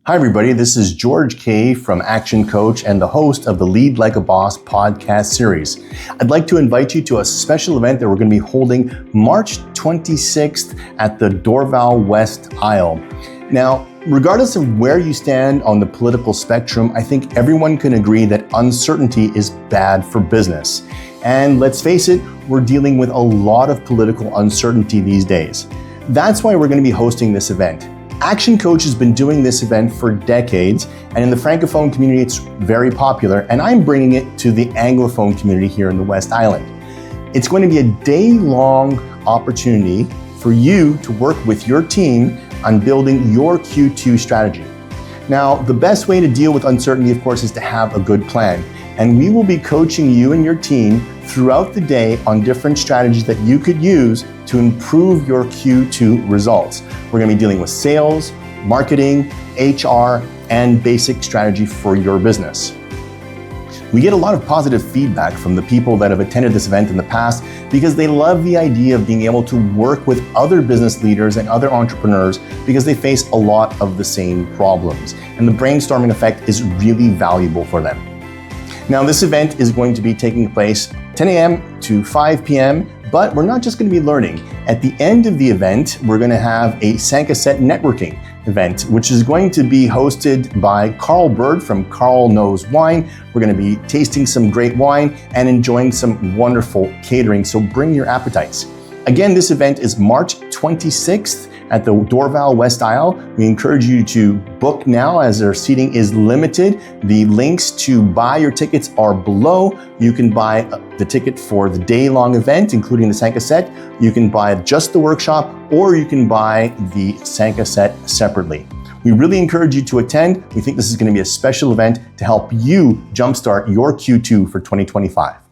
Hi everybody, this is George K. from Action Coach and the host of the Lead Like a Boss podcast series. I'd like to invite you to a special event that we're going to be holding March 26th at the Dorval West Isle. Now, regardless of where you stand on the political spectrum, I think everyone can agree that uncertainty is bad for business. And let's face it, we're dealing with a lot of political uncertainty these days. That's why we're going to be hosting this event. Action Coach has been doing this event for decades, and in the Francophone community, it's very popular, and I'm bringing it to the Anglophone community here in the West Island. It's going to be a day-long opportunity for you to work with your team on building your Q2 strategy. Now, the best way to deal with uncertainty, of course, is to have a good plan, and we will be coaching you and your team throughout the day on different strategies that you could use to improve your Q2 results. We're going to be dealing with sales, marketing, HR, and basic strategy for your business. We get a lot of positive feedback from the people that have attended this event in the past because they love the idea of being able to work with other business leaders and other entrepreneurs because they face a lot of the same problems. And the brainstorming effect is really valuable for them. Now, this event is going to be taking place 10 a.m. to 5 p.m., but we're not just going to be learning. At the end of the event, we're going to have a Sankaset networking event, which is going to be hosted by Carl Bird from Carl Knows Wine. We're going to be tasting some great wine and enjoying some wonderful catering, so bring your appetites. Again, this event is March 26th at the Dorval West Isle. We encourage you to book now as our seating is limited. The links to buy your tickets are below. You can buy the ticket for the day-long event, including the Sankaset. You can buy just the workshop, or you can buy the Sankaset separately. We really encourage you to attend. We think this is going to be a special event to help you jumpstart your Q2 for 2025.